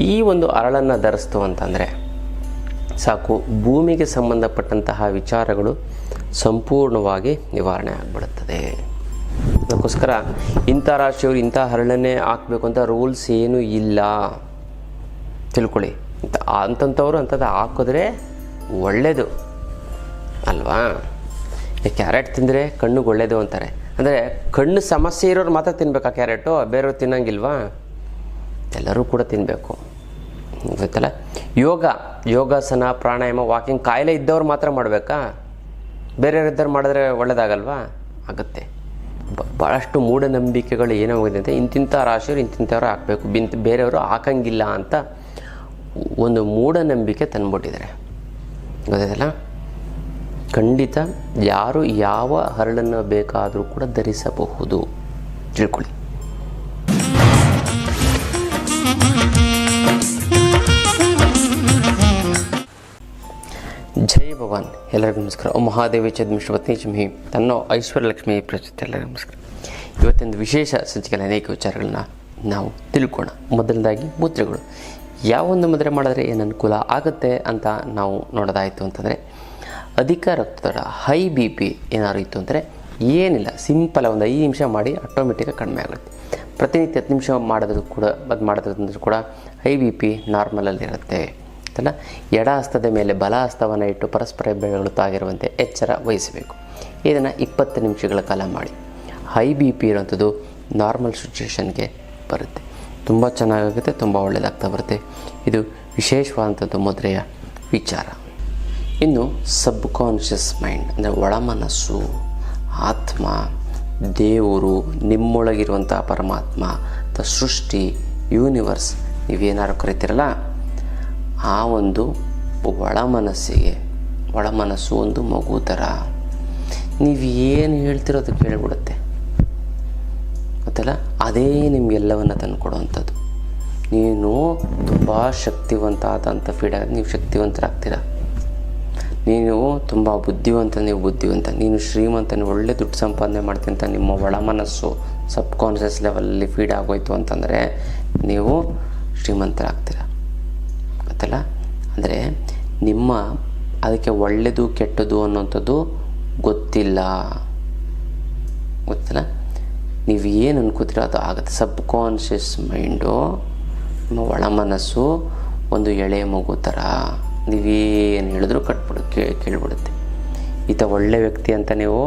ಈ ಒಂದು ಅರಳನ್ನು ಧರಿಸ್ತು ಅಂತಂದರೆ ಸಾಕು, ಭೂಮಿಗೆ ಸಂಬಂಧಪಟ್ಟಂತಹ ವಿಚಾರಗಳು ಸಂಪೂರ್ಣವಾಗಿ ನಿವಾರಣೆ ಆಗಿಬಿಡುತ್ತದೆ. ಅದಕ್ಕೋಸ್ಕರ ಇಂಥ ರಾಶಿಯವರು ಇಂಥ ಹರಳನ್ನೇ ಹಾಕಬೇಕು ಅಂತ ರೂಲ್ಸ್ ಏನೂ ಇಲ್ಲ, ತಿಳ್ಕೊಳ್ಳಿ. ಅಂಥವ್ರು ಅಂಥದ್ದು ಹಾಕಿದ್ರೆ ಒಳ್ಳೆಯದು ಅಲ್ವಾ. ಕ್ಯಾರೆಟ್ ತಿಂದರೆ ಕಣ್ಣಿಗೆ ಒಳ್ಳೆಯದು ಅಂತಾರೆ. ಅಂದರೆ ಕಣ್ಣು ಸಮಸ್ಯೆ ಇರೋರು ಮಾತ್ರ ತಿನ್ನಬೇಕಾ ಕ್ಯಾರೆಟು? ಬೇರೆಯವ್ರು ತಿನ್ನಂಗಿಲ್ವಾ? ಎಲ್ಲರೂ ಕೂಡ ತಿನ್ನಬೇಕು, ಗೊತ್ತಲ್ಲ. ಯೋಗಾಸನ, ಪ್ರಾಣಾಯಾಮ, ವಾಕಿಂಗ್ ಕಾಯಿಲೆ ಇದ್ದವ್ರು ಮಾತ್ರ ಮಾಡಬೇಕಾ? ಬೇರೆಯವ್ರಿದ್ದವ್ರು ಮಾಡಿದ್ರೆ ಒಳ್ಳೆಯದಾಗಲ್ವಾ? ಆಗುತ್ತೆ. ಭಾಳಷ್ಟು ಮೂಢನಂಬಿಕೆಗಳು ಏನಾಗಿದೆ ಅಂತ ಇಂತಿಂಥ ರಾಶಿಯವರು ಇಂತಿಂಥವ್ರು ಹಾಕಬೇಕು, ಬೇರೆಯವರು ಹಾಕಂಗಿಲ್ಲ ಅಂತ ಒಂದು ಮೂಢನಂಬಿಕೆ ತಂದುಬಿಟ್ಟಿದ್ದಾರೆ, ಗೊತ್ತಾಯ್ತಲ್ಲ. ಖಂಡಿತ ಯಾರು ಯಾವ ಹರಳನ್ನು ಬೇಕಾದರೂ ಕೂಡ ಧರಿಸಬಹುದು, ತಿಳ್ಕೊಳ್ಳಿ. ಜೈ ಭಗವಾನ್. ಎಲ್ಲರಿಗೂ ನಮಸ್ಕಾರ. ಓಂ ಮಹಾದೇವಿ ಚದ್ಮಿಶ್ವತ್ನಿ ಚಿಮಿ ತನ್ನೋ ಐಶ್ವರ್ಯಲಕ್ಷ್ಮಿ ಪ್ರಚುತ್ತ. ಎಲ್ಲರಿಗೂ ನಮಸ್ಕಾರ. ಇವತ್ತೊಂದು ವಿಶೇಷ ಸಂಚಿಕೆಯಲ್ಲಿ ಅನೇಕ ವಿಚಾರಗಳನ್ನ ನಾವು ತಿಳ್ಕೋಣ. ಮೊದಲನೇದಾಗಿ ಮುದ್ರೆಗಳು. ಯಾವೊಂದು ಮುದ್ರೆ ಮಾಡಿದ್ರೆ ಏನು ಅನುಕೂಲ ಆಗುತ್ತೆ ಅಂತ ನಾವು ನೋಡೋದಾಯಿತು ಅಂತಂದರೆ, ಅಧಿಕ ರಕ್ತದೊತ್ತಡ, ಹೈ ಬಿ ಪಿ ಏನಾದ್ರು ಇತ್ತು ಅಂದರೆ ಏನಿಲ್ಲ, ಸಿಂಪಲ್ ಒಂದು 5 ನಿಮಿಷ ಮಾಡಿ ಆಟೋಮೆಟಿಕಾಗಿ ಕಡಿಮೆ ಆಗುತ್ತೆ. ಪ್ರತಿನಿತ್ಯ 10 ನಿಮಿಷ ಮಾಡೋದು ಕೂಡ ಮಾಡೋದ್ರಿಂದ ಕೂಡ ಹೈ ಬಿ ಪಿ ನಾರ್ಮಲಲ್ಲಿರುತ್ತೆ ಅಂತಲ್ಲ. ಎಡ ಹಸ್ತದ ಮೇಲೆ ಬಲ ಹಸ್ತವನ್ನು ಇಟ್ಟು ಪರಸ್ಪರ ಬೆರಳುತ್ತಾಗಿರುವಂತೆ ಎಚ್ಚರ ವಹಿಸಬೇಕು. ಇದನ್ನು 20 ನಿಮಿಷಗಳ ಕಾಲ ಮಾಡಿ. ಹೈ ಬಿ ಪಿ ಇರೋಂಥದ್ದು ನಾರ್ಮಲ್ ಸಿಚುವೇಷನ್ಗೆ ಬರುತ್ತೆ, ತುಂಬ ಚೆನ್ನಾಗಾಗುತ್ತೆ, ತುಂಬ ಒಳ್ಳೆಯದಾಗ್ತಾ ಬರುತ್ತೆ. ಇದು ವಿಶೇಷವಾದಂಥದ್ದು ಮುದ್ರೆಯ ವಿಚಾರ. ಇನ್ನು ಸಬ್ಕಾನ್ಷಿಯಸ್ ಮೈಂಡ್ ಅಂದರೆ ಒಳಮನಸ್ಸು, ಆತ್ಮ, ದೇವರು, ನಿಮ್ಮೊಳಗಿರುವಂಥ ಪರಮಾತ್ಮ, ದ ಸೃಷ್ಟಿ, ಯೂನಿವರ್ಸ್, ನೀವೇನಾದ್ರು ಕರಿತೀರಲ್ಲ, ಆ ಒಂದು ಒಳಮನಸ್ಸು ಒಂದು ಮಗು ಥರ. ನೀವು ಏನು ಹೇಳ್ತಿರೋದು ಕೇಳಿಬಿಡುತ್ತೆ, ಗೊತ್ತಲ್ಲ. ಅದೇ ನಿಮಗೆಲ್ಲವನ್ನು ತಂದು ಕೊಡುವಂಥದ್ದು. ನೀನು ತುಂಬ ಶಕ್ತಿವಂತ ಆದಂಥ ಫೀಡ್ ಆಗಿ ನೀವು ಶಕ್ತಿವಂತರಾಗ್ತೀರ. ನೀನು ತುಂಬ ಬುದ್ಧಿವಂತ, ನೀವು ಬುದ್ಧಿವಂತ. ನೀನು ಶ್ರೀಮಂತ, ನೀವು ಒಳ್ಳೆ ದುಡ್ಡು ಸಂಪಾದನೆ ಮಾಡ್ತೀನಿ ಅಂತ ನಿಮ್ಮ ಒಳಮನಸ್ಸು ಸಬ್ಕಾನ್ಷಿಯಸ್ ಲೆವೆಲಲ್ಲಿ ಫೀಡ್ ಆಗೋಯ್ತು ಅಂತಂದರೆ ನೀವು ಶ್ರೀಮಂತರಾಗ್ತೀರ, ಗೊತ್ತಲ್ಲ. ಅಂದರೆ ನಿಮ್ಮ ಅದಕ್ಕೆ ಒಳ್ಳೆಯದು ಕೆಟ್ಟದ್ದು ಅನ್ನೋಂಥದ್ದು ಗೊತ್ತಿಲ್ಲ, ಗೊತ್ತಲ್ಲ. ನೀವು ಏನು ಅನ್ಕೋತೀರೋ ಅದು ಆಗುತ್ತೆ. ಸಬ್ಕಾನ್ಷಿಯಸ್ ಮೈಂಡು, ನಿಮ್ಮ ಒಳಮನಸ್ಸು ಒಂದು ಎಳೆಯ ಮಗು ಥರ. ನೀವೇನು ಹೇಳಿದ್ರು ಕೇಳಿಬಿಡುತ್ತೆ. ಈತ ಒಳ್ಳೆ ವ್ಯಕ್ತಿ ಅಂತ ನೀವು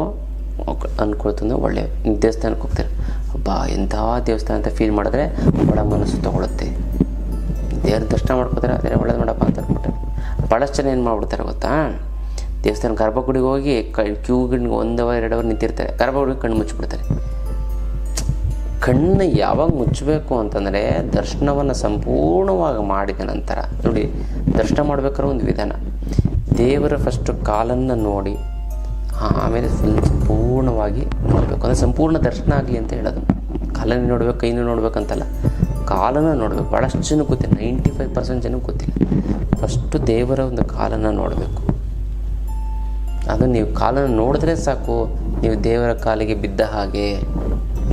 ಅಂದ್ಕೊಳ್ತಂದ್ರೆ ಒಳ್ಳೆ ದೇವಸ್ಥಾನಕ್ಕೆ ಹೋಗ್ತಾರೆ, ಹಬ್ಬ ಎಂಥ ದೇವಸ್ಥಾನ ಅಂತ ಫೀಲ್ ಮಾಡಿದ್ರೆ ಒಳ ಮನಸ್ಸು ತೊಗೊಳುತ್ತೆ. ದೇವ್ರ ದರ್ಶನ ಮಾಡ್ಕೋತಾರೆ, ಅದೇ ಒಳ್ಳೇದು ಮಾಡಪ್ಪ ಅಂತ ಅಂದ್ಬಿಟ್ಟು ಭಾಳಷ್ಟು ಜನ ಏನು ಮಾಡ್ಬಿಡ್ತಾರೆ ಗೊತ್ತಾ, ದೇವಸ್ಥಾನ ಗರ್ಭಗುಡಿಗೆ ಹೋಗಿ ಕ್ಯೂಗಿಗೆ 1 ಅವರ್ 2 ಅವರ್ ನಿಂತಿರ್ತಾರೆ, ಗರ್ಭಗುಡಿಗೆ ಕಣ್ಣು ಮುಚ್ಚಿಬಿಡ್ತಾರೆ. ಕಣ್ಣು ಯಾವಾಗ ಮುಚ್ಚಬೇಕು ಅಂತಂದರೆ ದರ್ಶನವನ್ನು ಸಂಪೂರ್ಣವಾಗಿ ಮಾಡಿದ ನಂತರ. ನೋಡಿ, ದರ್ಶನ ಮಾಡ್ಬೇಕಾದ್ರೆ ಒಂದು ವಿಧಾನ. ದೇವರ ಫಸ್ಟು ಕಾಲನ್ನು ನೋಡಿ ಆಮೇಲೆ ಫುಲ್ ಸಂಪೂರ್ಣವಾಗಿ ನೋಡಬೇಕು. ಅಂದರೆ ಸಂಪೂರ್ಣ ದರ್ಶನ ಆಗಲಿ ಅಂತ ಹೇಳೋದು. ಕಾಲನ್ನು ನೋಡ್ಬೇಕು, ಕೈನೂ ನೋಡ್ಬೇಕಂತಲ್ಲ, ಕಾಲನ್ನು ನೋಡಬೇಕು. ಭಾಳಷ್ಟು ಜನಕ್ಕೆ ಗೊತ್ತಿಲ್ಲ, 95% ಜನಕ್ಕೆ ಗೊತ್ತಿಲ್ಲ. ಫಸ್ಟು ದೇವರ ಒಂದು ಕಾಲನ್ನು ನೋಡಬೇಕು. ಅದು ನೀವು ಕಾಲನ್ನು ನೋಡಿದ್ರೆ ಸಾಕು, ನೀವು ದೇವರ ಕಾಲಿಗೆ ಬಿದ್ದ ಹಾಗೆ,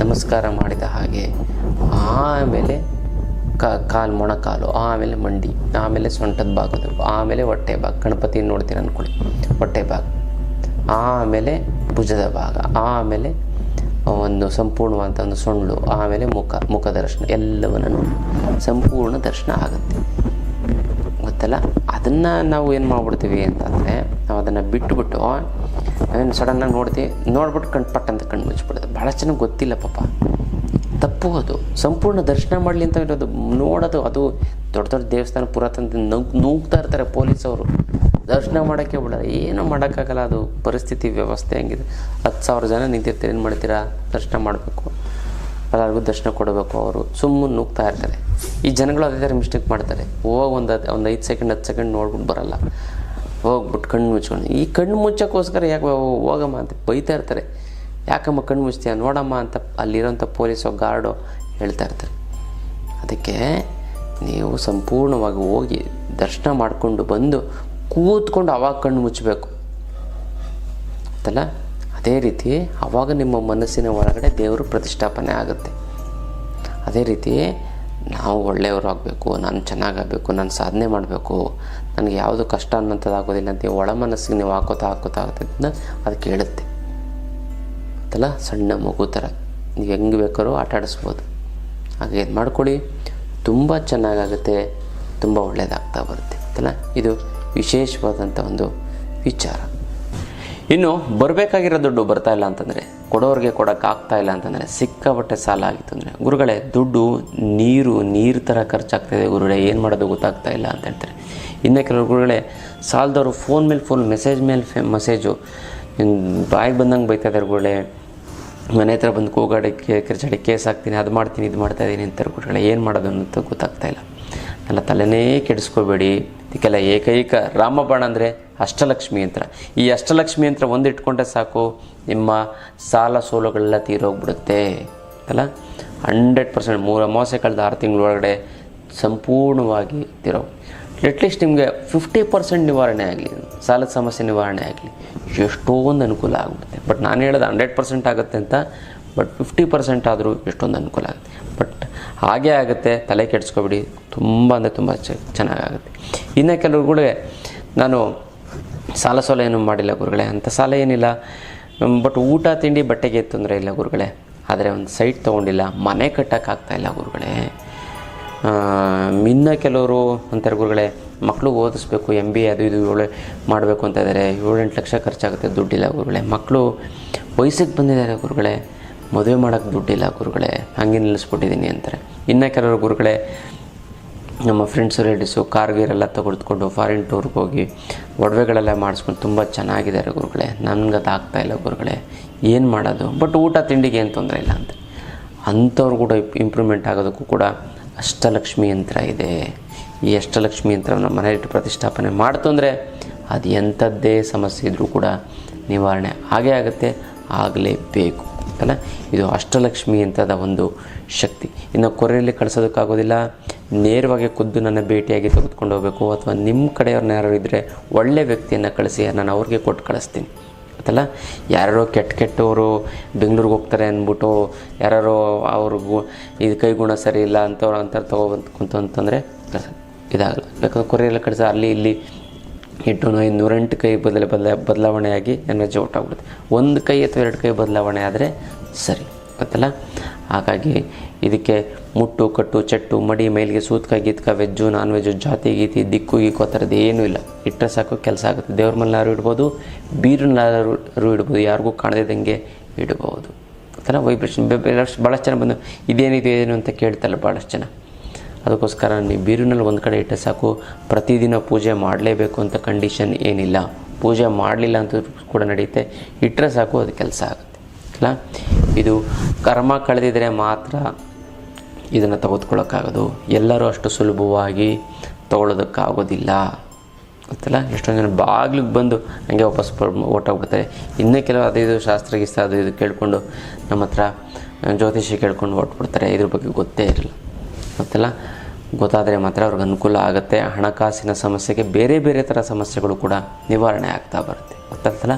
ನಮಸ್ಕಾರ ಮಾಡಿದ ಹಾಗೆ. ಆಮೇಲೆ ಕಾಲು ಮೊಣಕಾಲು, ಆಮೇಲೆ ಮಂಡಿ, ಆಮೇಲೆ ಸೊಂಟದ ಭಾಗದ, ಆಮೇಲೆ ಹೊಟ್ಟೆ ಭಾಗ. ಗಣಪತಿ ನೋಡ್ತೀರ ಅಂದ್ಕೊಳ್ಳಿ, ಹೊಟ್ಟೆ ಭಾಗ, ಆಮೇಲೆ ಭುಜದ ಭಾಗ, ಆಮೇಲೆ ಒಂದು ಸಂಪೂರ್ಣವಾದಂಥ ಒಂದು ಸೊಂಡು, ಆಮೇಲೆ ಮುಖ ದರ್ಶನ, ಎಲ್ಲವನ್ನು ನೋಡಿ ಸಂಪೂರ್ಣ ದರ್ಶನ ಆಗುತ್ತೆ, ಗೊತ್ತಲ್ಲ. ಅದನ್ನು ನಾವು ಏನು ಮಾಡ್ಬಿಡ್ತೀವಿ ಅಂತಂದರೆ, ನಾವು ಅದನ್ನು ಬಿಟ್ಟುಬಿಟ್ಟು ನಾವೇನು ಸಡನ್ನಾಗಿ ನೋಡ್ತೀವಿ, ನೋಡ್ಬಿಟ್ಟು ಪಟ್ಟಂತ ಕಣ್ಣು ಮುಚ್ಚಿಬಿಡೋದು. ಭಾಳಷ್ಟು ಜನಕ್ಕೆ ಗೊತ್ತಿಲ್ಲ ಪಾಪ, ತಪ್ಪು ಅದು. ಸಂಪೂರ್ಣ ದರ್ಶನ ಮಾಡಲಿ ಅಂತ ಇರೋದು, ನೋಡೋದು. ಅದು ದೊಡ್ಡ ದೊಡ್ಡ ದೇವಸ್ಥಾನ ಪುರಾತನ ನೂಗ್ತಾ ಇರ್ತಾರೆ ಪೊಲೀಸವರು, ದರ್ಶನ ಮಾಡೋಕ್ಕೆ ಬಿಡೋಲ್ಲ. ಏನೂ ಮಾಡೋಕ್ಕಾಗಲ್ಲ, ಅದು ಪರಿಸ್ಥಿತಿ ವ್ಯವಸ್ಥೆ ಹಂಗಿದೆ. 10,000 ಜನ ನಿಂತಿರ್ತಾರೆ, ಏನು ಮಾಡ್ತೀರಾ? ದರ್ಶನ ಮಾಡಬೇಕು, ಎಲ್ಲರಿಗೂ ದರ್ಶನ ಕೊಡಬೇಕು. ಅವರು ಸುಮ್ಮನೆ ನೂಗ್ತಾ ಇರ್ತಾರೆ. ಈ ಜನಗಳು ಅದೇ ಥರ ಮಿಸ್ಟೇಕ್ ಮಾಡ್ತಾರೆ. ಹೋಗಿ ಒಂದು 5 ಸೆಕೆಂಡ್ 10 ಸೆಕೆಂಡ್ ನೋಡ್ಬಿಟ್ಟು ಬರಲ್ಲ, ಹೋಗ್ಬಿಟ್ಟು ಕಣ್ಣು ಮುಚ್ಕೊಂಡು. ಈ ಕಣ್ಣು ಮುಚ್ಚೋಕ್ಕೋಸ್ಕರ ಯಾಕೆ ಹೋಗಮ್ಮ ಅಂತ ಬೈತಾ ಇರ್ತಾರೆ. ಯಾಕಮ್ಮ ಕಣ್ಣು ಮುಚ್ತೀಯ, ನೋಡಮ್ಮ ಅಂತ ಅಲ್ಲಿರೋಂಥ ಪೊಲೀಸೋ ಗಾರ್ಡೋ ಹೇಳ್ತಾ ಇರ್ತಾರೆ. ಅದಕ್ಕೆ ನೀವು ಸಂಪೂರ್ಣವಾಗಿ ಹೋಗಿ ದರ್ಶನ ಮಾಡಿಕೊಂಡು ಬಂದು ಕೂತ್ಕೊಂಡು ಅವಾಗ ಕಣ್ಣು ಮುಚ್ಚಬೇಕು, ಗೊತ್ತಲ್ಲ. ಅದೇ ರೀತಿ ಆವಾಗ ನಿಮ್ಮ ಮನಸ್ಸಿನ ಒಳಗಡೆ ದೇವರು ಪ್ರತಿಷ್ಠಾಪನೆ ಆಗುತ್ತೆ. ಅದೇ ರೀತಿ ನಾವು ಒಳ್ಳೆಯವರು ಆಗಬೇಕು, ನಾನು ಚೆನ್ನಾಗಾಗಬೇಕು, ನಾನು ಸಾಧನೆ ಮಾಡಬೇಕು, ನನಗೆ ಯಾವುದು ಕಷ್ಟ ಅನ್ನೋಂಥದ್ದಾಗೋದಿಲ್ಲ ಅಂತ ಒಳ ಮನಸ್ಸಿಗೆ ನೀವು ಹಾಕೋತಾ ಆಗ್ತದನ್ನ ಅದು ಕೇಳುತ್ತೆ ಗೊತ್ತಲ್ಲ. ಸಣ್ಣ ಮಗು ಥರ ನೀವು ಹೆಂಗೆ ಬೇಕಾದ್ರೂ ಆಟ ಆಡಿಸ್ಬೋದು. ಹಾಗೆ ಇದು ಮಾಡ್ಕೊಳ್ಳಿ, ತುಂಬ ಚೆನ್ನಾಗಾಗುತ್ತೆ, ತುಂಬ ಒಳ್ಳೆಯದಾಗ್ತಾ ಬರುತ್ತೆ ಗೊತ್ತಲ್ಲ. ಇದು ವಿಶೇಷವಾದಂಥ ಒಂದು ವಿಚಾರ. ಇನ್ನು ಬರಬೇಕಾಗಿರೋ ದುಡ್ಡು ಬರ್ತಾ ಇಲ್ಲ ಅಂತಂದರೆ, ಕೊಡೋರಿಗೆ ಕೊಡೋಕ್ಕಾಗ್ತಾ ಇಲ್ಲ ಅಂತಂದರೆ, ಸಿಕ್ಕಾಪಟ್ಟೆ ಸಾಲ ಆಗಿತ್ತು ಅಂದರೆ, ಗುರುಗಳೇ ದುಡ್ಡು ನೀರು ಥರ ಖರ್ಚಾಗ್ತಾಯಿದೆ ಗುರುಗಳೇ, ಏನು ಮಾಡೋದು ಗೊತ್ತಾಗ್ತಾ ಇಲ್ಲ ಅಂತ ಹೇಳ್ತಾರೆ. ಇನ್ನು ಕೆಲವರು ಗುರುಗಳೇ ಸಾಲದವರು ಫೋನ್ ಮೇಲೆ ಫೋನ್, ಮೆಸೇಜ್ ಮೇಲೆ ಮೆಸೇಜು, ಬಾಯಿಗೆ ಬಂದಂಗೆ ಬೈತಾ ಇದ್ದಾರೆ ಗುರುಗಳೇ, ಮನೆ ಹತ್ರ ಬಂದು ಕೂಗಾಡಕ್ಕೆ ಕಿರ್ಚಾಡಿ ಕೇಸ್ ಹಾಕ್ತೀನಿ, ಅದು ಮಾಡ್ತೀನಿ, ಇದು ಮಾಡ್ತಾಯಿದ್ದೀನಿ ಅಂತಾರೆ ಗುರುಗಳೇ. ಏನು ಮಾಡೋದು ಅನ್ನೋದು ಗೊತ್ತಾಗ್ತಾ ಇಲ್ಲ. ಎಲ್ಲ ತಲೆನೇ ಕೆಡಿಸ್ಕೋಬೇಡಿ. ಇದಕ್ಕೆಲ್ಲ ಏಕೈಕ ರಾಮಬಾಣ ಅಂದರೆ ಅಷ್ಟಲಕ್ಷ್ಮಿ ಯಂತ್ರ. ಈ ಅಷ್ಟಲಕ್ಷ್ಮಿ ಯಂತ್ರ ಒಂದು ಇಟ್ಕೊಂಡ್ರೆ ಸಾಕು, ನಿಮ್ಮ ಸಾಲ ಸೋಲುಗಳೆಲ್ಲ ತೀರೋಗ್ಬಿಡುತ್ತೆ ಅಲ್ಲ. 100% 3 ಅಮಾವಾಸ್ಯೆ ಕಳೆದ 6 ತಿಂಗಳೊಳಗಡೆ ಸಂಪೂರ್ಣವಾಗಿ ತೀರೋ. ಅಟ್ಲೀಸ್ಟ್ ನಿಮಗೆ 50% ನಿವಾರಣೆ ಆಗಲಿ, ಸಾಲದ ಸಮಸ್ಯೆ ನಿವಾರಣೆ ಆಗಲಿ, ಎಷ್ಟೊಂದು ಅನುಕೂಲ ಆಗುತ್ತೆ. ಬಟ್ ನಾನು ಹೇಳೋದು 100% ಆಗುತ್ತೆ ಅಂತ, ಬಟ್ 50% ಆದರೂ ಎಷ್ಟೊಂದು ಅನುಕೂಲ ಆಗುತ್ತೆ. ಬಟ್ ಹಾಗೇ ಆಗುತ್ತೆ, ತಲೆ ಕೆಡಿಸ್ಕೊಬಿಡಿ, ತುಂಬ ಅಂದರೆ ತುಂಬ ಚೆನ್ನಾಗಾಗುತ್ತೆ. ಇನ್ನು ಕೆಲವ್ರುಗಳಿಗೆ ನಾನು ಸಾಲ ಏನೂ ಮಾಡಿಲ್ಲ ಗುರುಗಳೇ ಅಂತ, ಸಾಲ ಏನಿಲ್ಲ, ಬಟ್ ಊಟ ತಿಂಡಿ ಬಟ್ಟೆಗೆ ತೊಂದರೆ ಇಲ್ಲ ಗುರುಗಳೇ, ಆದರೆ ಒಂದು ಸೈಟ್ ತೊಗೊಂಡಿಲ್ಲ, ಮನೆ ಕಟ್ಟೋಕ್ಕಾಗ್ತಾಯಿಲ್ಲ ಗುರುಗಳೇ. ಇನ್ನು ಕೆಲವರು ಅಂತಾರೆ ಗುರುಗಳೇ, ಮಕ್ಕಳು ಓದಿಸ್ಬೇಕು, MBA ಅದು ಇದು ಮಾಡಬೇಕು ಅಂತ ಇದ್ದಾರೆ, 7-8 ಲಕ್ಷ ಖರ್ಚಾಗುತ್ತೆ, ದುಡ್ಡಿಲ್ಲ ಗುರುಗಳೇ. ಮಕ್ಕಳು ವಯಸ್ಸಿಗೆ ಬಂದಿದ್ದಾರೆ ಗುರುಗಳೇ, ಮದುವೆ ಮಾಡೋಕ್ಕೆ ದುಡ್ಡಿಲ್ಲ ಗುರುಗಳೇ, ಹಂಗೆ ನಿಲ್ಲಿಸ್ಬಿಟ್ಟಿದ್ದೀನಿ ಅಂತಾರೆ. ಇನ್ನು ಕೆಲವರು ಗುರುಗಳೇ, ನಮ್ಮ ಫ್ರೆಂಡ್ಸು ರಿಲೇಟಿವ್ಸು ಕಾರ್ಗೀರೆಲ್ಲ ತೆಗೆದುಕೊಂಡು ಫಾರಿನ್ ಟೂರ್ಗೆ ಹೋಗಿ ಒಡವೆಗಳೆಲ್ಲ ಮಾಡಿಸ್ಕೊಂಡು ತುಂಬ ಚೆನ್ನಾಗಿದ್ದಾರೆ ಗುರುಗಳೇ, ನನಗೆ ಅದು ಆಗ್ತಾಯಿಲ್ಲ ಗುರುಗಳೇ, ಏನು ಮಾಡೋದು, ಬಟ್ ಊಟ ತಿಂಡಿಗೆ ಏನು ತೊಂದರೆ ಇಲ್ಲ ಅಂತ. ಅಂಥವ್ರು ಕೂಡ ಇಂಪ್ರೂವ್ಮೆಂಟ್ ಆಗೋದಕ್ಕೂ ಕೂಡ ಅಷ್ಟಲಕ್ಷ್ಮಿ ಯಂತ್ರ ಇದೆ. ಈ ಅಷ್ಟಲಕ್ಷ್ಮಿ ಯಂತ್ರವನ್ನು ಮನೆಯಲ್ಲಿಟ್ಟು ಪ್ರತಿಷ್ಠಾಪನೆ ಮಾಡ್ತು ಅಂದರೆ ಅದು ಎಂಥದ್ದೇ ಸಮಸ್ಯೆ ಇದ್ದರೂ ಕೂಡ ನಿವಾರಣೆ ಆಗೇ ಆಗುತ್ತೆ, ಆಗಲೇಬೇಕು ಅಲ್ಲ. ಇದು ಅಷ್ಟಲಕ್ಷ್ಮಿ ಯಂತ್ರದ ಒಂದು ಶಕ್ತಿ. ಇನ್ನು ಕೊರಿಯಲ್ಲಿ ಕಳಿಸೋದಕ್ಕಾಗೋದಿಲ್ಲ, ನೇರವಾಗಿ ಖುದ್ದು ನನ್ನ ಭೇಟಿಯಾಗಿ ತೆಗೆದುಕೊಂಡು ಹೋಗಬೇಕು, ಅಥವಾ ನಿಮ್ಮ ಕಡೆಯವ್ರನ್ನ ಯಾರು ಇದ್ದರೆ ಒಳ್ಳೆ ವ್ಯಕ್ತಿಯನ್ನು ಕಳಿಸಿ ನಾನು ಅವ್ರಿಗೆ ಕೊಟ್ಟು ಕಳಿಸ್ತೀನಿ ಗೊತ್ತಲ್ಲ. ಯಾರೋ ಕೆಟ್ಟವರು ಬೆಂಗಳೂರಿಗೆ ಹೋಗ್ತಾರೆ ಅಂದ್ಬಿಟ್ಟು ಯಾರೋ ಅವ್ರಿಗೂ ಇದು ಕೈ ಗುಣ ಸರಿ ಇಲ್ಲ ಅಂಥವ್ರು ಅಂತಾರೆ ತೊಗೊಬಂತು ಅಂತಂದರೆ ಇದಾಗಲ್ಲ. ಯಾಕಂದ್ರೆ ಕೊರಿಯೆಲ್ಲ ಕಳಿಸ ಅಲ್ಲಿ ಇಲ್ಲಿ ಇಟ್ಟು 208 ಕೈ ಬದಲಾವಣೆಯಾಗಿ ಎನರ್ಜಿ ಔಟ್ ಆಗ್ಬಿಡುತ್ತೆ. 1 ಕೈ ಅಥವಾ 2 ಕೈ ಬದಲಾವಣೆ ಆದರೆ ಸರಿ ಗೊತ್ತಲ್ಲ. ಹಾಗಾಗಿ ಇದಕ್ಕೆ ಮುಟ್ಟು ಕಟ್ಟು ಚೆಟ್ಟು ಮಡಿ ಮೈಲಿಗೆ ಸೂತ್ಕ ಗೀತ್ಕ ವೆಜ್ಜು ನಾನ್ ವೆಜ್ಜು ಜಾತಿ ಗೀತಿ ದಿಕ್ಕು ಗೀಕು ಆ ಥರದ್ದು ಏನೂ ಇಲ್ಲ. ಇಟ್ಟರೆ ಸಾಕು ಕೆಲಸ ಆಗುತ್ತೆ. ದೇವ್ರ ಮನೆಯಾರು ಇಡ್ಬೋದು, ಬೀರನ್ನಾರು ಇಡ್ಬೋದು, ಯಾರಿಗೂ ಕಾಣದಿದ್ದಂಗೆ ಇಡ್ಬೋದು ಗೊತ್ತಲ್ಲ. ವೈಬ್ರೇಷನ್ ಭಾಳಷ್ಟು ಜನ ಬಂದು ಇದೇನಿದೆ ಏನು ಅಂತ ಕೇಳ್ತಲ್ಲ ಭಾಳಷ್ಟು ಜನ. ಅದಕ್ಕೋಸ್ಕರ ನೀವು ಬೀರಿನಲ್ಲಿ ಒಂದು ಕಡೆ ಇಟ್ಟರೆ ಸಾಕು. ಪ್ರತಿದಿನ ಪೂಜೆ ಮಾಡಲೇಬೇಕು ಅಂತ ಕಂಡೀಷನ್ ಏನಿಲ್ಲ. ಪೂಜೆ ಮಾಡಲಿಲ್ಲ ಅಂತ ಕೂಡ ನಡೆಯುತ್ತೆ, ಇಟ್ಟರೆ ಸಾಕು ಅದು ಕೆಲಸ ಆಗುತ್ತೆ ಅಲ್ಲ. ಇದು ಕರ್ಮ ಕಳೆದಿದ್ರೆ ಮಾತ್ರ ಇದನ್ನು ತೆಗೆದುಕೊಳ್ಳೋಕ್ಕಾಗೋದು. ಎಲ್ಲರೂ ಅಷ್ಟು ಸುಲಭವಾಗಿ ತೊಗೊಳೋದಕ್ಕಾಗೋದಿಲ್ಲ ಗೊತ್ತಲ್ಲ. ಎಷ್ಟೊಂದು ಜನ ಬಾಗಿಲಿಗೆ ಬಂದು ಹಂಗೆ ವಾಪಸ್ ಹೊರ್ಟೋಗ್ಬಿಡ್ತಾರೆ. ಇನ್ನೂ ಕೆಲವು ಅದು ಇದು ಶಾಸ್ತ್ರ ಗೀಸ್ತ್ರ ಅದು ಇದು ಕೇಳಿಕೊಂಡು ನಮ್ಮ ಹತ್ರ ಜ್ಯೋತಿಷಿ ಕೇಳ್ಕೊಂಡು ಹೊರಟ್ಬಿಡ್ತಾರೆ. ಇದ್ರ ಬಗ್ಗೆ ಗೊತ್ತೇ ಇರಲ್ಲ ಗೊತ್ತಲ್ಲ. ಗೊತ್ತಾದರೆ ಮಾತ್ರ ಅವ್ರಿಗೆ ಅನುಕೂಲ ಆಗುತ್ತೆ. ಹಣಕಾಸಿನ ಸಮಸ್ಯೆಗೆ ಬೇರೆ ಬೇರೆ ಥರ ಸಮಸ್ಯೆಗಳು ಕೂಡ ನಿವಾರಣೆ ಆಗ್ತಾ ಬರುತ್ತೆ ಗೊತ್ತಾಗ್ತಲ್ಲ.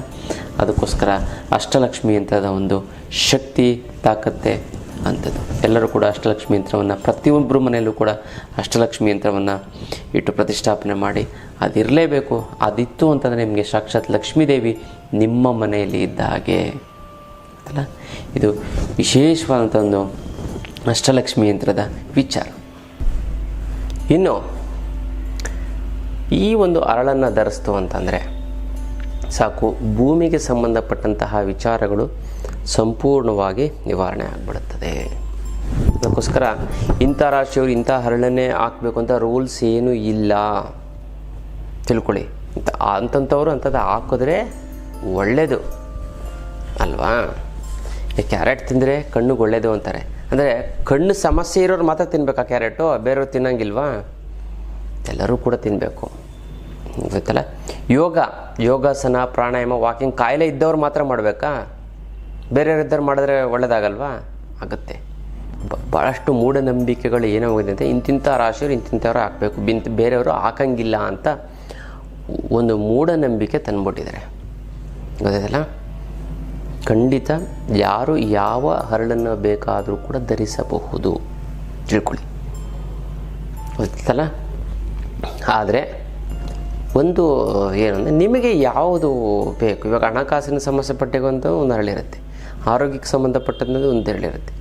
ಅದಕ್ಕೋಸ್ಕರ ಅಷ್ಟಲಕ್ಷ್ಮಿ ಯಂತ್ರದ ಒಂದು ಶಕ್ತಿ ತಾಕತ್ತೆ ಅಂಥದ್ದು. ಎಲ್ಲರೂ ಕೂಡ ಅಷ್ಟಲಕ್ಷ್ಮಿ ಯಂತ್ರವನ್ನು ಪ್ರತಿಯೊಬ್ಬರ ಮನೆಯಲ್ಲೂ ಕೂಡ ಅಷ್ಟಲಕ್ಷ್ಮಿ ಯಂತ್ರವನ್ನು ಇಟ್ಟು ಪ್ರತಿಷ್ಠಾಪನೆ ಮಾಡಿ ಅದಿರಲೇಬೇಕು. ಅದಿತ್ತು ಅಂತಂದರೆ ನಿಮಗೆ ಸಾಕ್ಷಾತ್ ಲಕ್ಷ್ಮೀದೇವಿ ನಿಮ್ಮ ಮನೆಯಲ್ಲಿ ಇದ್ದ ಹಾಗೆ ಅಲ್ಲ. ಇದು ವಿಶೇಷವಾದಂಥ ಒಂದು ಅಷ್ಟಲಕ್ಷ್ಮಿ ಯಂತ್ರದ ವಿಚಾರ. ಇನ್ನು ಈ ಒಂದು ಅರಳನ್ನು ಧರಿಸ್ತು ಅಂತಂದರೆ ಸಾಕು, ಭೂಮಿಗೆ ಸಂಬಂಧಪಟ್ಟಂತಹ ವಿಚಾರಗಳು ಸಂಪೂರ್ಣವಾಗಿ ನಿವಾರಣೆ ಆಗಿಬಿಡುತ್ತದೆ. ಅದಕ್ಕೋಸ್ಕರ ಇಂಥ ರಾಶಿಯವರು ಇಂಥ ಹರಳನ್ನೇ ಹಾಕಬೇಕು ಅಂತ ರೂಲ್ಸ್ ಏನೂ ಇಲ್ಲ ತಿಳ್ಕೊಳ್ಳಿ. ಅಂತಂಥವ್ರು ಅಂಥದ್ದು ಹಾಕಿದ್ರೆ ಒಳ್ಳೆಯದು ಅಲ್ವಾ. ಕ್ಯಾರೆಟ್ ತಿಂದರೆ ಕಣ್ಣಿಗೆ ಒಳ್ಳೆಯದು ಅಂತಾರೆ. ಅಂದರೆ ಕಣ್ಣು ಸಮಸ್ಯೆ ಇರೋರು ಮಾತ್ರ ತಿನ್ನಬೇಕಾ ಕ್ಯಾರೆಟು? ಬೇರೆಯವ್ರು ತಿನ್ನಂಗಿಲ್ವಾ? ಎಲ್ಲರೂ ಕೂಡ ತಿನ್ನಬೇಕು ಗೊತ್ತಲ್ಲ. ಯೋಗಾಸನ ಪ್ರಾಣಾಯಾಮ ವಾಕಿಂಗ್ ಕಾಯಿಲೆ ಇದ್ದವ್ರು ಮಾತ್ರ ಮಾಡಬೇಕಾ? ಬೇರೆಯವರಿದ್ದವ್ರು ಮಾಡಿದ್ರೆ ಒಳ್ಳೆಯದಾಗಲ್ವಾ? ಆಗುತ್ತೆ. ಭಾಳಷ್ಟು ಮೂಢನಂಬಿಕೆಗಳು ಏನಾಗಿದೆ ಅಂತ ಇಂತಿಂಥ ರಾಶಿಯವರು ಇಂತಿಂಥವ್ರು ಹಾಕಬೇಕು, ಬೇರೆಯವರು ಹಾಕಂಗಿಲ್ಲ ಅಂತ ಒಂದು ಮೂಢನಂಬಿಕೆ ತಂದುಬಿಟ್ಟಿದ್ದಾರೆ ಗೊತ್ತಿದೆಯಲ್ಲ. ಖಂಡಿತ ಯಾರು ಯಾವ ಹರಳನ್ನು ಬೇಕಾದರೂ ಕೂಡ ಧರಿಸಬಹುದು ತಿಳ್ಕೊಳ್ಳಿ. ಗೊತ್ತಲ್ಲ. ಆದರೆ ಒಂದು ಏನಂದರೆ ನಿಮಗೆ ಯಾವುದು ಬೇಕು. ಇವಾಗ ಹಣಕಾಸಿನ ಸಮಸ್ಯೆ ಪಟ್ಟಿಗಂತ ಒಂದು ಹರಳಿರುತ್ತೆ, ಆರೋಗ್ಯಕ್ಕೆ ಸಂಬಂಧಪಟ್ಟಂಥದ್ದು ಒಂದು ಹರಳಿರುತ್ತೆ.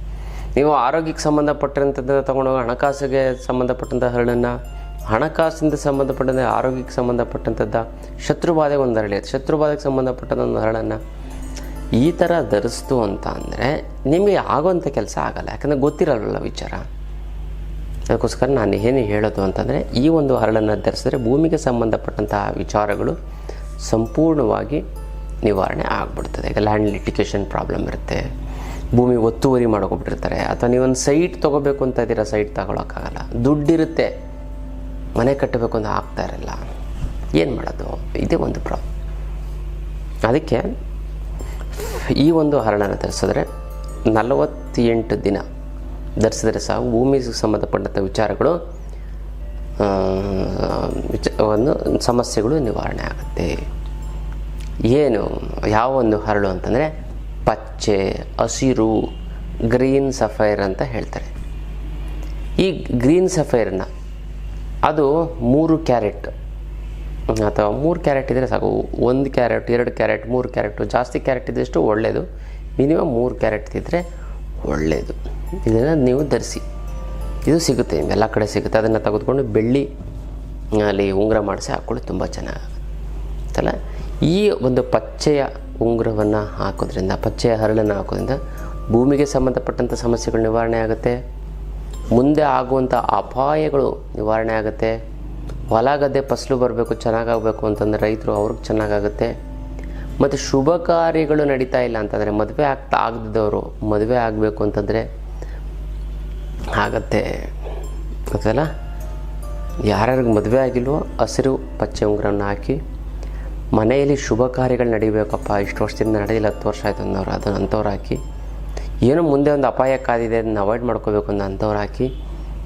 ನೀವು ಆರೋಗ್ಯಕ್ಕೆ ಸಂಬಂಧಪಟ್ಟಂಥದ್ದು ತೊಗೊಂಡೋಗಿ ಹಣಕಾಸಿಗೆ ಸಂಬಂಧಪಟ್ಟಂಥ ಹರಳನ್ನು, ಹಣಕಾಸಿಂದ ಸಂಬಂಧಪಟ್ಟಂತೆ ಆರೋಗ್ಯಕ್ಕೆ ಸಂಬಂಧಪಟ್ಟಂಥದ್ದು, ಶತ್ರುಬಾಧೆಗೆ ಒಂದು ಹರಳಿರುತ್ತೆ, ಶತ್ರುಬಾಧೆಗೆ ಸಂಬಂಧಪಟ್ಟಂಥ ಒಂದು ಹರಳನ್ನು ಈ ಥರ ಧರಿಸ್ತು ಅಂತ ಅಂದರೆ ನಿಮಗೆ ಆಗೋವಂಥ ಕೆಲಸ ಆಗೋಲ್ಲ, ಯಾಕಂದರೆ ಗೊತ್ತಿರಲ್ಲ ವಿಚಾರ. ಅದಕ್ಕೋಸ್ಕರ ನಾನು ಏನು ಹೇಳೋದು ಅಂತಂದರೆ, ಈ ಒಂದು ಹರಳನ್ನು ಧರಿಸಿದ್ರೆ ಭೂಮಿಗೆ ಸಂಬಂಧಪಟ್ಟಂತಹ ವಿಚಾರಗಳು ಸಂಪೂರ್ಣವಾಗಿ ನಿವಾರಣೆ ಆಗಿಬಿಡ್ತದೆ. ಈಗ ಲ್ಯಾಂಡ್ ಲಿಟಿಗೇಷನ್ ಪ್ರಾಬ್ಲಮ್ ಇರುತ್ತೆ, ಭೂಮಿ ಒತ್ತುವರಿ ಮಾಡ್ಕೊಬಿಟ್ಟಿರ್ತಾರೆ, ಅಥವಾ ನೀವೊಂದು ಸೈಟ್ ತೊಗೋಬೇಕು ಅಂತ ಇದ್ದೀರಾ, ಸೈಟ್ ತಗೊಳಕ್ಕಾಗಲ್ಲ, ದುಡ್ಡಿರುತ್ತೆ, ಮನೆ ಕಟ್ಟಬೇಕು ಅಂತ ಆಗ್ತಾ ಇರಲ್ಲ, ಏನು ಮಾಡೋದು? ಇದೇ ಒಂದು ಪ್ರಾಬ್ಲಮ್. ಅದಕ್ಕೆ ಈ ಒಂದು ಹರಳನ್ನು ಧರಿಸಿದ್ರೆ 48 ದಿನ ಧರಿಸಿದ್ರೆ ಸಾಕು, ಭೂಮಿಗೆ ಸಂಬಂಧಪಟ್ಟಂಥ ವಿಚಾರಗಳು ಒಂದು ಸಮಸ್ಯೆಗಳು ನಿವಾರಣೆ ಆಗುತ್ತೆ. ಏನು ಯಾವ ಒಂದು ಹರಳು ಅಂತಂದರೆ ಪಚ್ಚೆ, ಹಸಿರು, ಗ್ರೀನ್ ಸಫೈರ್ ಅಂತ ಹೇಳ್ತಾರೆ. ಈ ಗ್ರೀನ್ ಸಫೈರ್ನ ಅದು 3 ಕ್ಯಾರೆಟ್ ಅಥವಾ 3 ಕ್ಯಾರೆಟ್ ಇದ್ದರೆ ಸಾಕು. 1 ಕ್ಯಾರೆಟ್, 2 ಕ್ಯಾರೆಟ್, 3 ಕ್ಯಾರೆಟು, ಜಾಸ್ತಿ ಕ್ಯಾರೆಟ್ ಇದ್ದಷ್ಟು ಒಳ್ಳೆಯದು. ಮಿನಿಮಮ್ 3 ಕ್ಯಾರೆಟ್ ಇದ್ದರೆ ಒಳ್ಳೆಯದು. ಇದನ್ನು ನೀವು ಧರಿಸಿ, ಇದು ಸಿಗುತ್ತೆ, ನಿಮ್ಗೆ ಎಲ್ಲ ಕಡೆ ಸಿಗುತ್ತೆ. ಅದನ್ನು ತೆಗೆದುಕೊಂಡು ಬೆಳ್ಳಿ ಅಲ್ಲಿ ಉಂಗುರ ಮಾಡಿಸಿ ಹಾಕ್ಕೊಳ್ಳಿ, ತುಂಬ ಚೆನ್ನಾಗಲ್ಲ. ಈ ಒಂದು ಪಚ್ಚೆಯ ಉಂಗುರವನ್ನು ಹಾಕೋದ್ರಿಂದ, ಪಚ್ಚೆಯ ಹರಳನ್ನು ಹಾಕೋದ್ರಿಂದ ಭೂಮಿಗೆ ಸಂಬಂಧಪಟ್ಟಂಥ ಸಮಸ್ಯೆಗಳು ನಿವಾರಣೆ ಆಗುತ್ತೆ, ಮುಂದೆ ಆಗುವಂಥ ಅಪಾಯಗಳು ನಿವಾರಣೆ ಆಗುತ್ತೆ. ಹೊಲ ಗದ್ದೆ ಫಸಲು ಬರಬೇಕು, ಚೆನ್ನಾಗಾಗಬೇಕು ಅಂತಂದರೆ ರೈತರು ಅವ್ರಿಗೆ ಚೆನ್ನಾಗಾಗುತ್ತೆ. ಮತ್ತು ಶುಭ ಕಾರ್ಯಗಳು ನಡೀತಾ ಇಲ್ಲ ಅಂತಂದರೆ, ಮದುವೆ ಆಗದಿದ್ದವರು ಮದುವೆ ಆಗಬೇಕು ಅಂತಂದರೆ ಆಗತ್ತೆ ಗೊತ್ತಲ್ಲ. ಯಾರ್ಯಾರಿಗೆ ಮದುವೆ ಆಗಿಲ್ವೋ ಹಸಿರು ಪಚ್ಚೆ ಉಂಗುರವನ್ನು ಹಾಕಿ, ಮನೆಯಲ್ಲಿ ಶುಭ ಕಾರ್ಯಗಳು ನಡಿಬೇಕಪ್ಪ, ಇಷ್ಟು ವರ್ಷದಿಂದ ನಡೆಯಿಲ್ಲ, 10 ವರ್ಷ ಆಯಿತು ಅನ್ನೋರು ಅದನ್ನು ಅಂಥವ್ರು ಹಾಕಿ, ಏನೋ ಮುಂದೆ ಒಂದು ಅಪಾಯ ಕಾದಿದೆ ಅದನ್ನು ಅವಾಯ್ಡ್ ಮಾಡ್ಕೋಬೇಕು ಅಂತ ಅಂಥವ್ರು ಹಾಕಿ,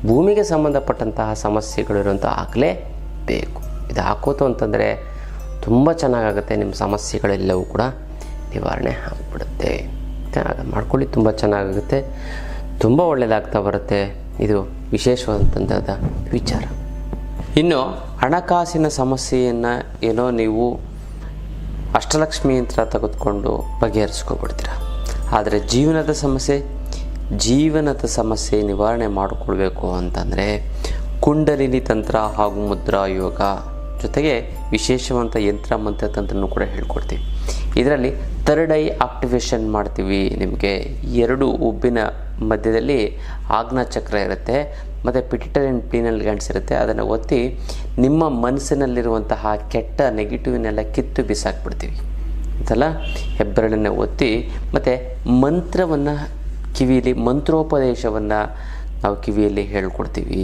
ಭೂಮಿಗೆ ಸಂಬಂಧಪಟ್ಟಂತಹ ಸಮಸ್ಯೆಗಳಿರುವಂಥ ಹಾಕಲೇಬೇಕು. ಇದು ಹಾಕೋತು ಅಂತಂದರೆ ತುಂಬ ಚೆನ್ನಾಗಾಗುತ್ತೆ, ನಿಮ್ಮ ಸಮಸ್ಯೆಗಳೆಲ್ಲವೂ ಕೂಡ ನಿವಾರಣೆ ಆಗಿಬಿಡುತ್ತೆ. ಮಾಡ್ಕೊಳ್ಳಿ, ತುಂಬ ಚೆನ್ನಾಗಾಗುತ್ತೆ, ತುಂಬ ಒಳ್ಳೆಯದಾಗ್ತಾ ಬರುತ್ತೆ. ಇದು ವಿಶೇಷವಾದಂಥದ್ದು ವಿಚಾರ. ಇನ್ನು ಹಣಕಾಸಿನ ಸಮಸ್ಯೆಯನ್ನು ಏನೋ ನೀವು ಅಷ್ಟಲಕ್ಷ್ಮಿ ಯಂತ್ರ ತೆಗೆದುಕೊಂಡು ಬಗೆಹರಿಸ್ಕೊಬಿಡ್ತೀರ. ಆದರೆ ಜೀವನದ ಸಮಸ್ಯೆ ನಿವಾರಣೆ ಮಾಡಿಕೊಳ್ಬೇಕು ಅಂತಂದರೆ ಕುಂಡಲಿನಿ ತಂತ್ರ ಹಾಗೂ ಮುದ್ರಾ ಯೋಗ ಜೊತೆಗೆ ವಿಶೇಷವಂತ ಯಂತ್ರ ಮಂತ್ರ ತಂತ್ರನೂ ಕೂಡ ಹೇಳ್ಕೊಡ್ತೀವಿ. ಇದರಲ್ಲಿ 3rd ಐ ಆಕ್ಟಿವೇಶನ್ ಮಾಡ್ತೀವಿ. ನಿಮಗೆ 2 ಉಬ್ಬಿನ ಮಧ್ಯದಲ್ಲಿ ಆಜ್ಞಾ ಚಕ್ರ ಇರುತ್ತೆ, ಮತ್ತು ಪಿಟ್ಯುಟರಿ ಆ್ಯಂಡ್ ಪೀನಲ್ ಗ್ಲ್ಯಾಂಡ್ಸ್ ಇರುತ್ತೆ. ಅದನ್ನು ಒತ್ತಿ ನಿಮ್ಮ ಮನಸ್ಸಿನಲ್ಲಿರುವಂತಹ ಕೆಟ್ಟ ನೆಗೆಟಿವ್ನೆಲ್ಲ ಕಿತ್ತು ಬಿಸಾಕ್ಬಿಡ್ತೀವಿ ಅಂತಲ್ಲ. ಹೆಬ್ಬೆರಳನ್ನು ಒತ್ತಿ ಮತ್ತು ಮಂತ್ರವನ್ನು ಕಿವಿಯಲ್ಲಿ, ಮಂತ್ರೋಪದೇಶವನ್ನು ನಾವು ಕಿವಿಯಲ್ಲಿ ಹೇಳ್ಕೊಡ್ತೀವಿ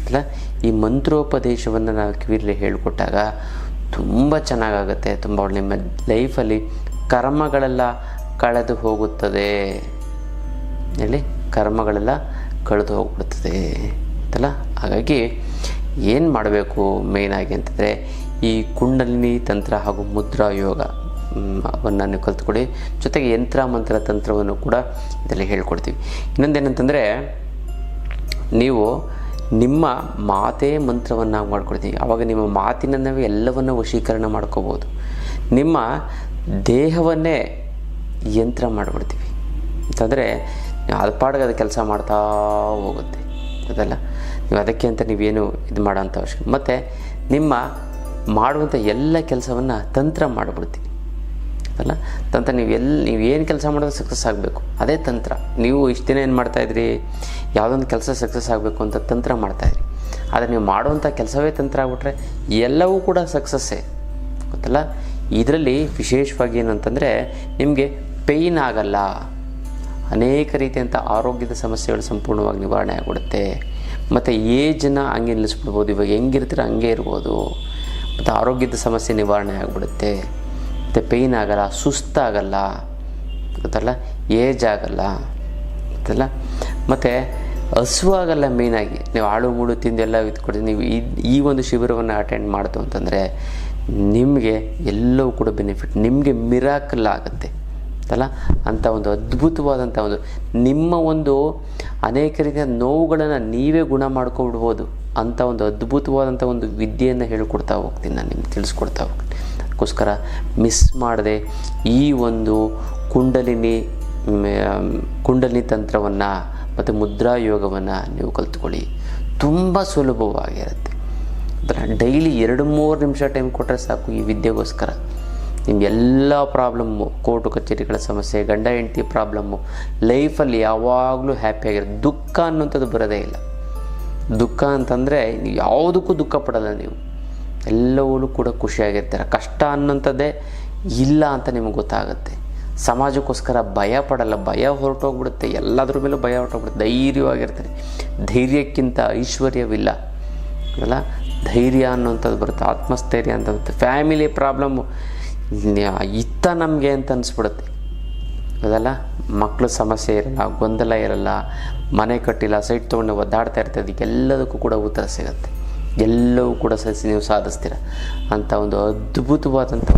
ಅಲ್ಲ. ಈ ಮಂತ್ರೋಪದೇಶವನ್ನು ನಾವು ಕಿವಿಯಲ್ಲಿ ಹೇಳಿಕೊಟ್ಟಾಗ ತುಂಬ ಚೆನ್ನಾಗಾಗುತ್ತೆ, ತುಂಬ ಒಳ್ಳೆ. ನಿಮ್ಮ ಲೈಫಲ್ಲಿ ಕರ್ಮಗಳೆಲ್ಲ ಕಳೆದು ಹೋಗುತ್ತದೆ ಹೇಳಿ, ಕರ್ಮಗಳೆಲ್ಲ ಕಳೆದು ಹೋಗ್ಬಿಡ್ತದೆ ಅಂತಲ್ಲ. ಹಾಗಾಗಿ ಏನು ಮಾಡಬೇಕು ಮೇಯ್ನಾಗಿ ಅಂತಂದರೆ, ಈ ಕುಂಡಲಿನಿ ತಂತ್ರ ಹಾಗೂ ಮುದ್ರಾ ಯೋಗ ಅವನ್ನು ನೀವು ಕಲ್ತ್ಕೊಳ್ಳಿ. ಜೊತೆಗೆ ಯಂತ್ರ ಮಂತ್ರ ತಂತ್ರವನ್ನು ಕೂಡ ಇದರಲ್ಲಿ ಹೇಳ್ಕೊಡ್ತೀವಿ. ಇನ್ನೊಂದೇನಂತಂದರೆ, ನೀವು ನಿಮ್ಮ ಮಾತೇ ಮಂತ್ರವನ್ನು ಮಾಡ್ಕೊಡ್ತೀವಿ. ಆವಾಗ ನಿಮ್ಮ ಮಾತಿನಲ್ಲವೇ ಎಲ್ಲವನ್ನು ವಶೀಕರಣ ಮಾಡ್ಕೋಬೋದು. ನಿಮ್ಮ ದೇಹವನ್ನೇ ಯಂತ್ರ ಮಾಡಿಬಿಡ್ತೀವಿ ಅಂತಂದರೆ ಅದು ಪಾಡಿಗೆ ಅದು ಕೆಲಸ ಮಾಡ್ತಾ ಹೋಗುತ್ತೆ ಅದಲ್ಲ. ನೀವು ಅದಕ್ಕೆ ಅಂತ ನೀವೇನು ಇದು ಮಾಡೋಂಥ ಅವಶ್ಯಕ. ಮತ್ತು ನಿಮ್ಮ ಮಾಡುವಂಥ ಎಲ್ಲ ಕೆಲಸವನ್ನು ತಂತ್ರ ಮಾಡಿಬಿಡ್ತೀವಿ ಅಲ್ಲ. ತಂತ್ರ ನೀವೇನು ಕೆಲಸ ಮಾಡೋದು ಸಕ್ಸಸ್ ಆಗಬೇಕು, ಅದೇ ತಂತ್ರ. ನೀವು ಇಷ್ಟು ದಿನ ಏನು ಮಾಡ್ತಾಯಿದ್ರಿ, ಯಾವುದೊಂದು ಕೆಲಸ ಸಕ್ಸಸ್ ಆಗಬೇಕು ಅಂತ ತಂತ್ರ ಮಾಡ್ತಾಯಿದ್ರಿ. ಆದರೆ ನೀವು ಮಾಡುವಂಥ ಕೆಲಸವೇ ತಂತ್ರ ಆಗಿಬಿಟ್ರೆ ಎಲ್ಲವೂ ಕೂಡ ಸಕ್ಸಸ್ಸೇ ಗೊತ್ತಲ್ಲ. ಇದರಲ್ಲಿ ವಿಶೇಷವಾಗಿ ಏನಂತಂದರೆ, ನಿಮಗೆ ಪೇಯ್ನ್ ಆಗಲ್ಲ, ಅನೇಕ ರೀತಿಯಂಥ ಆರೋಗ್ಯದ ಸಮಸ್ಯೆಗಳು ಸಂಪೂರ್ಣವಾಗಿ ನಿವಾರಣೆ ಆಗಿಬಿಡುತ್ತೆ. ಮತ್ತು ಏಜನ್ನ ಹಂಗೆ ನಿಲ್ಲಿಸ್ಬಿಡ್ಬೋದು, ಇವಾಗ ಹೆಂಗಿರ್ತೀರ ಹಂಗೆ ಇರ್ಬೋದು. ಮತ್ತು ಆರೋಗ್ಯದ ಸಮಸ್ಯೆ ನಿವಾರಣೆ ಆಗಿಬಿಡುತ್ತೆ. ಮತ್ತು ಪೇಯ್ನ್ ಆಗಲ್ಲ, ಸುಸ್ತಾಗಲ್ಲ ಗೊತ್ತಲ್ಲ, ಏಜ್ ಆಗಲ್ಲ ಗೊತ್ತಲ್ಲ. ಮತ್ತು ಹಸುವಾಗಲ್ಲ. ಮೇಯ್ನಾಗಿ ನೀವು ಆಳು ಮೂಳು ತಿಂದೆಲ್ಲ ಇದ್ಕೊಡ್ತೀವಿ. ನೀವು ಈ ಒಂದು ಶಿಬಿರವನ್ನು ಅಟೆಂಡ್ ಮಾಡ್ತು ಅಂತಂದರೆ ನಿಮಗೆ ಎಲ್ಲವೂ ಕೂಡ ಬೆನಿಫಿಟ್, ನಿಮಗೆ ಮಿರಾಕಲ್ ಆಗುತ್ತೆ ಅಲ್ಲ. ಅಂಥ ಒಂದು ಅದ್ಭುತವಾದಂಥ ಒಂದು ನಿಮ್ಮ ಒಂದು ಅನೇಕ ರೀತಿಯ ನೋವುಗಳನ್ನು ನೀವೇ ಗುಣ ಮಾಡ್ಕೊಬಿಡ್ಬೋದು ಅಂಥ ಒಂದು ಅದ್ಭುತವಾದಂಥ ಒಂದು ವಿದ್ಯೆಯನ್ನು ಹೇಳಿಕೊಡ್ತಾ ಹೋಗ್ತೀನಿ, ನಾನು ನಿಮ್ಗೆ ತಿಳಿಸ್ಕೊಡ್ತಾ ಹೋಗ್ತೀನಿ. ಅದಕ್ಕೋಸ್ಕರ ಮಿಸ್ ಮಾಡದೆ ಈ ಒಂದು ಕುಂಡಲಿನಿ ತಂತ್ರವನ್ನು ಮತ್ತು ಮುದ್ರಾ ಯೋಗವನ್ನು ನೀವು ಕಲ್ತ್ಕೊಳ್ಳಿ. ತುಂಬ ಸುಲಭವಾಗಿರುತ್ತೆ. ಅದನ್ನು ಡೈಲಿ 2-3 ನಿಮಿಷ ಟೈಮ್ ಕೊಟ್ಟರೆ ಸಾಕು ಈ ವಿದ್ಯೆಗೋಸ್ಕರ. ನಿಮ್ಮ ಎಲ್ಲ ಪ್ರಾಬ್ಲಮ್ಮು, ಕೋರ್ಟು ಕಚೇರಿಗಳ ಸಮಸ್ಯೆ, ಗಂಡ ಹೆಂಡತಿ ಪ್ರಾಬ್ಲಮ್ಮು, ಲೈಫಲ್ಲಿ ಯಾವಾಗಲೂ ಹ್ಯಾಪಿಯಾಗಿರುತ್ತೆ. ದುಃಖ ಅನ್ನೋಂಥದ್ದು ಬರೋದೇ ಇಲ್ಲ. ದುಃಖ ಅಂತಂದರೆ ನೀವು ಯಾವುದಕ್ಕೂ ದುಃಖ ಪಡಲ್ಲ, ನೀವು ಎಲ್ಲವೂ ಕೂಡ ಖುಷಿಯಾಗಿರ್ತೀರ. ಕಷ್ಟ ಅನ್ನೋಂಥದ್ದೇ ಇಲ್ಲ ಅಂತ ನಿಮಗೆ ಗೊತ್ತಾಗುತ್ತೆ. ಸಮಾಜಕ್ಕೋಸ್ಕರ ಭಯ ಪಡಲ್ಲ, ಭಯ ಹೊರಟೋಗ್ಬಿಡುತ್ತೆ, ಎಲ್ಲದ್ರ ಮೇಲೂ ಭಯ ಹೊರಟೋಗ್ಬಿಡುತ್ತೆ. ಧೈರ್ಯವಾಗಿರ್ತಾರೆ. ಧೈರ್ಯಕ್ಕಿಂತ ಐಶ್ವರ್ಯವಿಲ್ಲ ಅಲ್ಲ, ಧೈರ್ಯ ಅನ್ನೋಂಥದ್ದು ಬರುತ್ತೆ, ಆತ್ಮಸ್ಥೈರ್ಯ ಅಂತ ಬರುತ್ತೆ. ಫ್ಯಾಮಿಲಿ ಪ್ರಾಬ್ಲಮ್ಮು ಇತ್ತ ನಮಗೆ ಅಂತ ಅನಿಸ್ಬಿಡುತ್ತೆ ಅದಲ್ಲ. ಮಕ್ಕಳ ಸಮಸ್ಯೆ ಇರಲ್ಲ, ಗೊಂದಲ ಇರಲ್ಲ, ಮನೆ ಕಟ್ಟಿಲ್ಲ, ಸೈಟ್ ತೊಗೊಂಡು ಒದ್ದಾಡ್ತಾ ಇರ್ತದೆ. ಅದಕ್ಕೆಲ್ಲದಕ್ಕೂ ಕೂಡ ಉತ್ತರ ಸಿಗುತ್ತೆ, ಎಲ್ಲವೂ ಕೂಡ ನೀವು ಸಾಧಿಸ್ತೀರ ಅಂತ ಒಂದು ಅದ್ಭುತವಾದಂಥ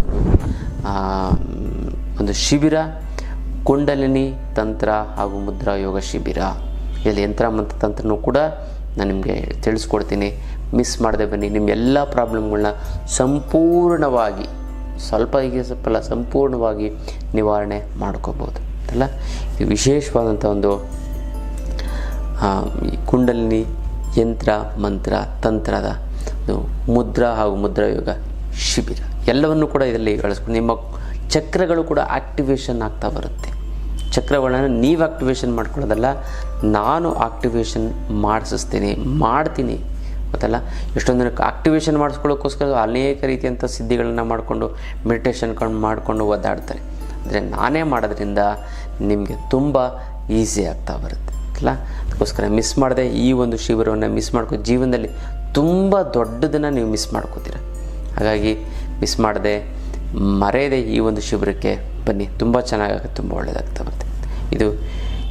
ಒಂದು ಶಿಬಿರ, ಕುಂಡಲಿನಿ ತಂತ್ರ ಹಾಗೂ ಮುದ್ರಾ ಯೋಗ ಶಿಬಿರ. ಇಲ್ಲಿ ಯಂತ್ರ ಮಂತ್ರ ತಂತ್ರನೂ ಕೂಡ ನಾನು ನಿಮಗೆ ತಿಳಿಸ್ಕೊಡ್ತೀನಿ. ಮಿಸ್ ಮಾಡದೆ ಬನ್ನಿ. ನಿಮ್ಮ ಎಲ್ಲ ಪ್ರಾಬ್ಲಮ್ಗಳನ್ನ ಸಂಪೂರ್ಣವಾಗಿ, ಸ್ವಲ್ಪ ಸಂಪೂರ್ಣವಾಗಿ ನಿವಾರಣೆ ಮಾಡ್ಕೋಬೋದು ಅಲ್ಲ. ಇದು ವಿಶೇಷವಾದಂಥ ಒಂದು ಕುಂಡಲಿನಿ ಯಂತ್ರ ಮಂತ್ರ ತಂತ್ರದ ಮುದ್ರಾ ಹಾಗೂ ಮುದ್ರಾ ಯೋಗ ಶಿಬಿರ ಎಲ್ಲವನ್ನು ಕೂಡ ಇದರಲ್ಲಿ ಬಳಸ್ಕೊಂಡು ನಿಮ್ಮ ಚಕ್ರಗಳು ಕೂಡ ಆಕ್ಟಿವೇಶನ್ ಆಗ್ತಾ ಬರುತ್ತೆ. ಚಕ್ರಗಳನ್ನು ನೀವು ಆಕ್ಟಿವೇಶನ್ ಮಾಡ್ಕೊಳ್ಳೋದಲ್ಲ, ನಾನು ಆಕ್ಟಿವೇಶನ್ ಮಾಡ್ತೀನಿ ಗೊತ್ತಲ್ಲ. ಎಷ್ಟೊಂದು ಜನಕ್ಕೆ ಆಕ್ಟಿವೇಶನ್ ಮಾಡಿಸ್ಕೊಳ್ಳೋಕ್ಕೋಸ್ಕರ ಅನೇಕ ರೀತಿಯಂಥ ಸಿದ್ಧಿಗಳನ್ನು ಮಾಡಿಕೊಂಡು ಮೆಡಿಟೇಷನ್ ಮಾಡಿಕೊಂಡು ಒದ್ದಾಡ್ತಾರೆ. ಆದರೆ ನಾನೇ ಮಾಡೋದ್ರಿಂದ ನಿಮಗೆ ತುಂಬ ಈಸಿ ಆಗ್ತಾ ಬರುತ್ತೆ ಅಲ್ಲ. ಅದಕ್ಕೋಸ್ಕರ ಮಿಸ್ ಮಾಡದೆ ಈ ಒಂದು ಶಿಬಿರವನ್ನು ಮಿಸ್ ಮಾಡ್ಕೊ, ಜೀವನದಲ್ಲಿ ತುಂಬ ದೊಡ್ಡದನ್ನು ನೀವು ಮಿಸ್ ಮಾಡ್ಕೋತೀರ. ಹಾಗಾಗಿ ಮಿಸ್ ಮಾಡದೆ, ಮರೆಯದೆ ಈ ಒಂದು ಶಿಬಿರಕ್ಕೆ ಬನ್ನಿ. ತುಂಬ ಚೆನ್ನಾಗುತ್ತೆ, ತುಂಬ ಒಳ್ಳೆಯದಾಗ್ತಾ ಬರುತ್ತೆ. ಇದು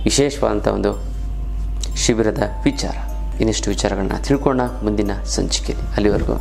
ವಿಶೇಷವಾದಂಥ ಒಂದು ಶಿಬಿರದ ವಿಚಾರ. ಇನ್ನಷ್ಟು ವಿಚಾರಗಳನ್ನ ತಿಳ್ಕೊಳ್ಳೋಣ ಮುಂದಿನ ಸಂಚಿಕೆಯಲ್ಲಿ. ಅಲ್ಲಿವರೆಗೂ